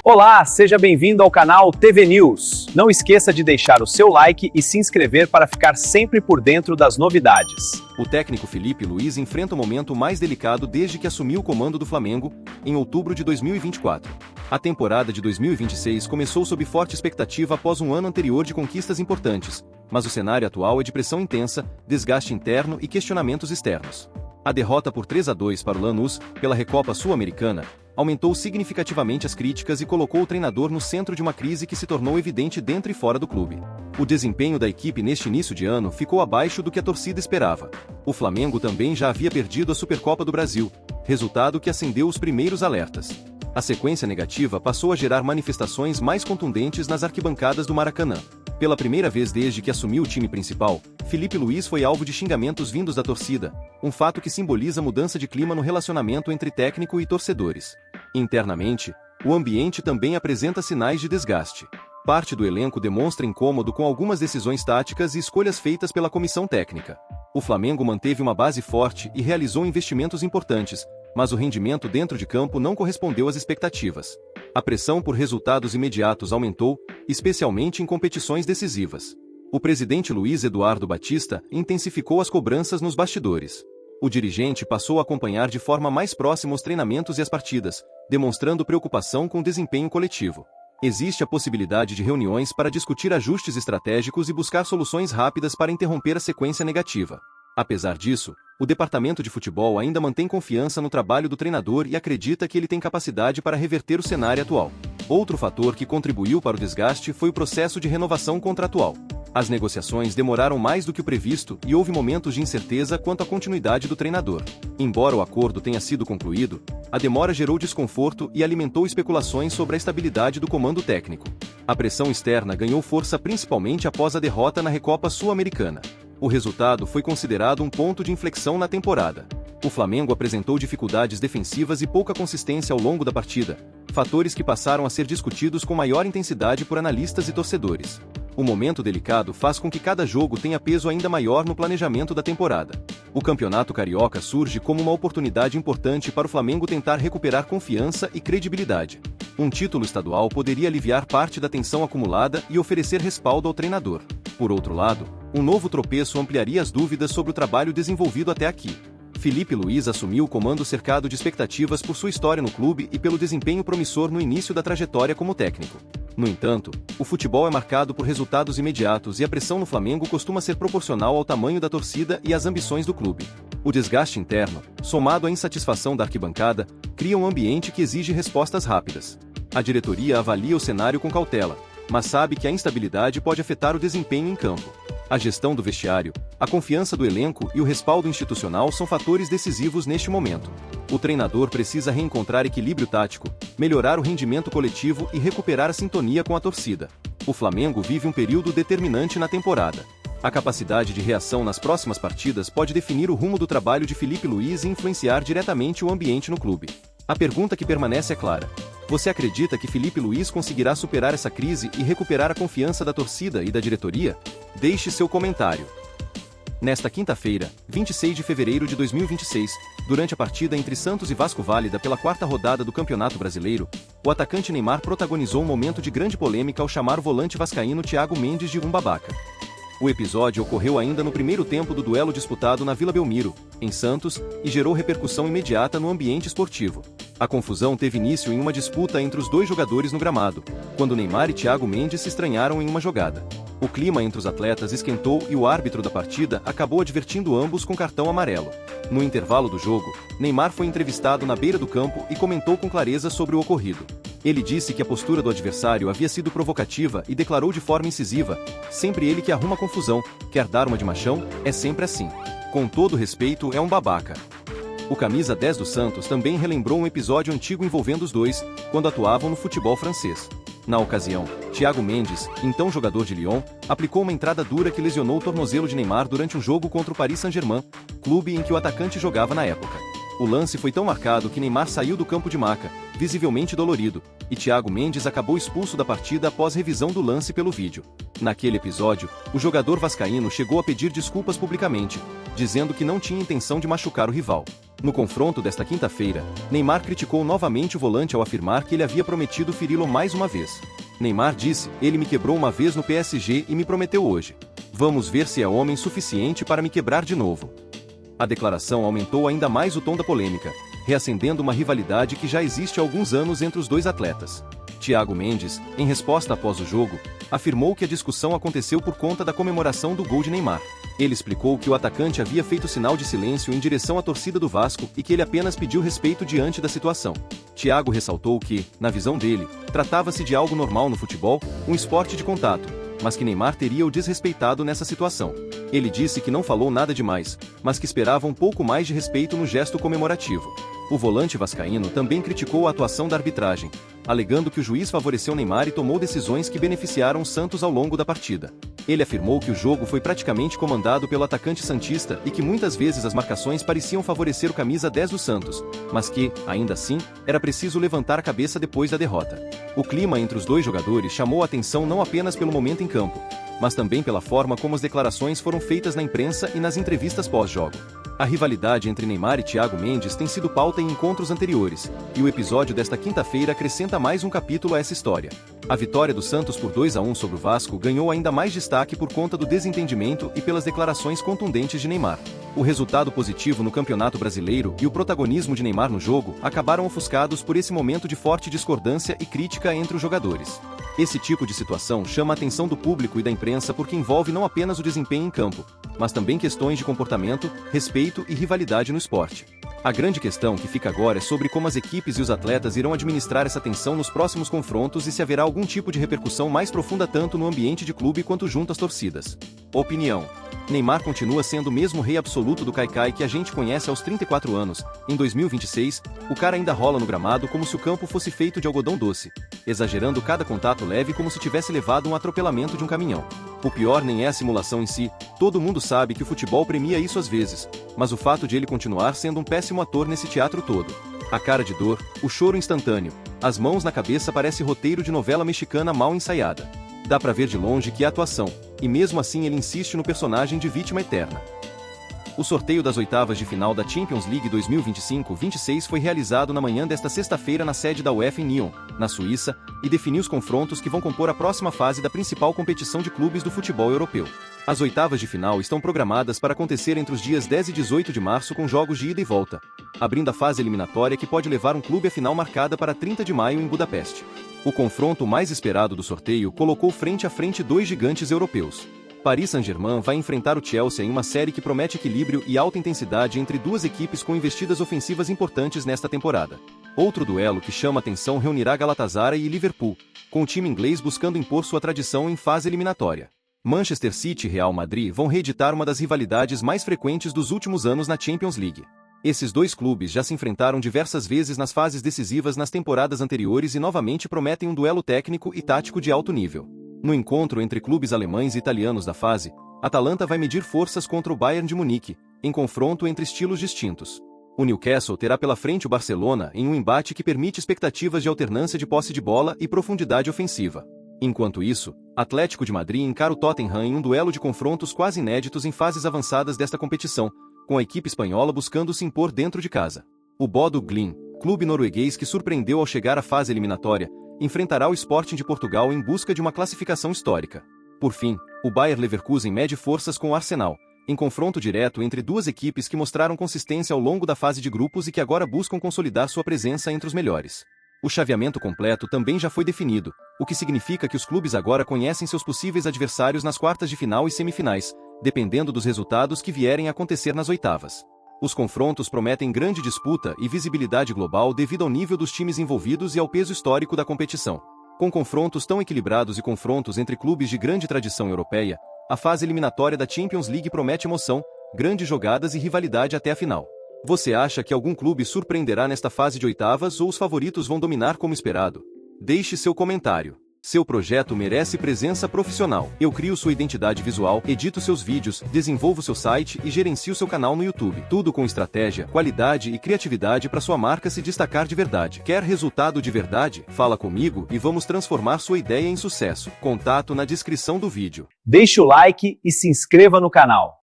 Olá, seja bem-vindo ao canal TV News. Não esqueça de deixar o seu like e se inscrever para ficar sempre por dentro das novidades. O técnico Filipe Luís enfrenta o momento mais delicado desde que assumiu o comando do Flamengo, em outubro de 2024. A temporada de 2026 começou sob forte expectativa após um ano anterior de conquistas importantes, mas o cenário atual é de pressão intensa, desgaste interno e questionamentos externos. A derrota por 3-2 para o Lanús, pela Recopa Sul-Americana, aumentou significativamente as críticas e colocou o treinador no centro de uma crise que se tornou evidente dentro e fora do clube. O desempenho da equipe neste início de ano ficou abaixo do que a torcida esperava. O Flamengo também já havia perdido a Supercopa do Brasil, resultado que acendeu os primeiros alertas. A sequência negativa passou a gerar manifestações mais contundentes nas arquibancadas do Maracanã. Pela primeira vez desde que assumiu o time principal, Filipe Luís foi alvo de xingamentos vindos da torcida, um fato que simboliza mudança de clima no relacionamento entre técnico e torcedores. Internamente, o ambiente também apresenta sinais de desgaste. Parte do elenco demonstra incômodo com algumas decisões táticas e escolhas feitas pela comissão técnica. O Flamengo manteve uma base forte e realizou investimentos importantes, mas o rendimento dentro de campo não correspondeu às expectativas. A pressão por resultados imediatos aumentou, especialmente em competições decisivas. O presidente Luiz Eduardo Batista intensificou as cobranças nos bastidores. O dirigente passou a acompanhar de forma mais próxima os treinamentos e as partidas, demonstrando preocupação com o desempenho coletivo. Existe a possibilidade de reuniões para discutir ajustes estratégicos e buscar soluções rápidas para interromper a sequência negativa. Apesar disso, o departamento de futebol ainda mantém confiança no trabalho do treinador e acredita que ele tem capacidade para reverter o cenário atual. Outro fator que contribuiu para o desgaste foi o processo de renovação contratual. As negociações demoraram mais do que o previsto e houve momentos de incerteza quanto à continuidade do treinador. Embora o acordo tenha sido concluído, a demora gerou desconforto e alimentou especulações sobre a estabilidade do comando técnico. A pressão externa ganhou força principalmente após a derrota na Recopa Sul-Americana. O resultado foi considerado um ponto de inflexão na temporada. O Flamengo apresentou dificuldades defensivas e pouca consistência ao longo da partida, fatores que passaram a ser discutidos com maior intensidade por analistas e torcedores. O momento delicado faz com que cada jogo tenha peso ainda maior no planejamento da temporada. O Campeonato Carioca surge como uma oportunidade importante para o Flamengo tentar recuperar confiança e credibilidade. Um título estadual poderia aliviar parte da tensão acumulada e oferecer respaldo ao treinador. Por outro lado, um novo tropeço ampliaria as dúvidas sobre o trabalho desenvolvido até aqui. Filipe Luís assumiu o comando cercado de expectativas por sua história no clube e pelo desempenho promissor no início da trajetória como técnico. No entanto, o futebol é marcado por resultados imediatos e a pressão no Flamengo costuma ser proporcional ao tamanho da torcida e às ambições do clube. O desgaste interno, somado à insatisfação da arquibancada, cria um ambiente que exige respostas rápidas. A diretoria avalia o cenário com cautela, mas sabe que a instabilidade pode afetar o desempenho em campo. A gestão do vestiário, a confiança do elenco e o respaldo institucional são fatores decisivos neste momento. O treinador precisa reencontrar equilíbrio tático, melhorar o rendimento coletivo e recuperar a sintonia com a torcida. O Flamengo vive um período determinante na temporada. A capacidade de reação nas próximas partidas pode definir o rumo do trabalho de Filipe Luís e influenciar diretamente o ambiente no clube. A pergunta que permanece é clara. Você acredita que Filipe Luís conseguirá superar essa crise e recuperar a confiança da torcida e da diretoria? Deixe seu comentário. Nesta quinta-feira, 26 de fevereiro de 2026, durante a partida entre Santos e Vasco válida pela quarta rodada do Campeonato Brasileiro, o atacante Neymar protagonizou um momento de grande polêmica ao chamar o volante vascaíno Thiago Mendes de um babaca. O episódio ocorreu ainda no primeiro tempo do duelo disputado na Vila Belmiro, em Santos, e gerou repercussão imediata no ambiente esportivo. A confusão teve início em uma disputa entre os dois jogadores no gramado, quando Neymar e Thiago Mendes se estranharam em uma jogada. O clima entre os atletas esquentou e o árbitro da partida acabou advertindo ambos com cartão amarelo. No intervalo do jogo, Neymar foi entrevistado na beira do campo e comentou com clareza sobre o ocorrido. Ele disse que a postura do adversário havia sido provocativa e declarou de forma incisiva: sempre ele que arruma confusão, quer dar uma de machão, é sempre assim. Com todo respeito, é um babaca. O camisa 10 do Santos também relembrou um episódio antigo envolvendo os dois, quando atuavam no futebol francês. Na ocasião, Thiago Mendes, então jogador de Lyon, aplicou uma entrada dura que lesionou o tornozelo de Neymar durante um jogo contra o Paris Saint-Germain, clube em que o atacante jogava na época. O lance foi tão marcado que Neymar saiu do campo de maca, visivelmente dolorido, e Thiago Mendes acabou expulso da partida após revisão do lance pelo vídeo. Naquele episódio, o jogador vascaíno chegou a pedir desculpas publicamente, dizendo que não tinha intenção de machucar o rival. No confronto desta quinta-feira, Neymar criticou novamente o volante ao afirmar que ele havia prometido feri-lo mais uma vez. Neymar disse: "Ele me quebrou uma vez no PSG e me prometeu hoje. Vamos ver se é homem suficiente para me quebrar de novo." A declaração aumentou ainda mais o tom da polêmica, reacendendo uma rivalidade que já existe há alguns anos entre os dois atletas. Thiago Mendes, em resposta após o jogo, afirmou que a discussão aconteceu por conta da comemoração do gol de Neymar. Ele explicou que o atacante havia feito sinal de silêncio em direção à torcida do Vasco e que ele apenas pediu respeito diante da situação. Thiago ressaltou que, na visão dele, tratava-se de algo normal no futebol, um esporte de contato, mas que Neymar teria o desrespeitado nessa situação. Ele disse que não falou nada demais, mas que esperava um pouco mais de respeito no gesto comemorativo. O volante vascaíno também criticou a atuação da arbitragem, alegando que o juiz favoreceu Neymar e tomou decisões que beneficiaram o Santos ao longo da partida. Ele afirmou que o jogo foi praticamente comandado pelo atacante santista e que muitas vezes as marcações pareciam favorecer o camisa 10 do Santos, mas que, ainda assim, era preciso levantar a cabeça depois da derrota. O clima entre os dois jogadores chamou a atenção não apenas pelo momento em campo, mas também pela forma como as declarações foram feitas na imprensa e nas entrevistas pós-jogo. A rivalidade entre Neymar e Thiago Mendes tem sido pauta em encontros anteriores, e o episódio desta quinta-feira acrescenta mais um capítulo a essa história. A vitória do Santos por 2-1 sobre o Vasco ganhou ainda mais destaque por conta do desentendimento e pelas declarações contundentes de Neymar. O resultado positivo no Campeonato Brasileiro e o protagonismo de Neymar no jogo acabaram ofuscados por esse momento de forte discordância e crítica entre os jogadores. Esse tipo de situação chama a atenção do público e da imprensa porque envolve não apenas o desempenho em campo, mas também questões de comportamento, respeito e rivalidade no esporte. A grande questão que fica agora é sobre como as equipes e os atletas irão administrar essa tensão nos próximos confrontos e se haverá algum tipo de repercussão mais profunda tanto no ambiente de clube quanto junto às torcidas. Opinião: Neymar continua sendo o mesmo rei absoluto do Kaikai que a gente conhece aos 34 anos. Em 2026, o cara ainda rola no gramado como se o campo fosse feito de algodão doce, exagerando cada contato leve como se tivesse levado um atropelamento de um caminhão. O pior nem é a simulação em si, todo mundo sabe que o futebol premia isso às vezes, mas o fato de ele continuar sendo um péssimo ator nesse teatro todo. A cara de dor, o choro instantâneo, as mãos na cabeça parece roteiro de novela mexicana mal ensaiada. Dá pra ver de longe que é atuação, e mesmo assim ele insiste no personagem de vítima eterna. O sorteio das oitavas de final da Champions League 2025-26 foi realizado na manhã desta sexta-feira na sede da UEFA em Nyon, na Suíça, e definiu os confrontos que vão compor a próxima fase da principal competição de clubes do futebol europeu. As oitavas de final estão programadas para acontecer entre os dias 10 e 18 de março com jogos de ida e volta, abrindo a fase eliminatória que pode levar um clube à final marcada para 30 de maio em Budapeste. O confronto mais esperado do sorteio colocou frente a frente dois gigantes europeus. Paris Saint-Germain vai enfrentar o Chelsea em uma série que promete equilíbrio e alta intensidade entre duas equipes com investidas ofensivas importantes nesta temporada. Outro duelo que chama atenção reunirá Galatasaray e Liverpool, com o time inglês buscando impor sua tradição em fase eliminatória. Manchester City e Real Madrid vão reeditar uma das rivalidades mais frequentes dos últimos anos na Champions League. Esses dois clubes já se enfrentaram diversas vezes nas fases decisivas nas temporadas anteriores e novamente prometem um duelo técnico e tático de alto nível. No encontro entre clubes alemães e italianos da fase, Atalanta vai medir forças contra o Bayern de Munique, em confronto entre estilos distintos. O Newcastle terá pela frente o Barcelona em um embate que permite expectativas de alternância de posse de bola e profundidade ofensiva. Enquanto isso, Atlético de Madrid encara o Tottenham em um duelo de confrontos quase inéditos em fases avançadas desta competição, com a equipe espanhola buscando se impor dentro de casa. O Bodo Glimt, clube norueguês que surpreendeu ao chegar à fase eliminatória, enfrentará o Sporting de Portugal em busca de uma classificação histórica. Por fim, o Bayer Leverkusen mede forças com o Arsenal, em confronto direto entre duas equipes que mostraram consistência ao longo da fase de grupos e que agora buscam consolidar sua presença entre os melhores. O chaveamento completo também já foi definido, o que significa que os clubes agora conhecem seus possíveis adversários nas quartas de final e semifinais, dependendo dos resultados que vierem a acontecer nas oitavas. Os confrontos prometem grande disputa e visibilidade global devido ao nível dos times envolvidos e ao peso histórico da competição. Com confrontos tão equilibrados e confrontos entre clubes de grande tradição europeia, a fase eliminatória da Champions League promete emoção, grandes jogadas e rivalidade até a final. Você acha que algum clube surpreenderá nesta fase de oitavas ou os favoritos vão dominar como esperado? Deixe seu comentário. Seu projeto merece presença profissional. Eu crio sua identidade visual, edito seus vídeos, desenvolvo seu site e gerencio seu canal no YouTube. Tudo com estratégia, qualidade e criatividade para sua marca se destacar de verdade. Quer resultado de verdade? Fala comigo e vamos transformar sua ideia em sucesso. Contato na descrição do vídeo. Deixe o like e se inscreva no canal.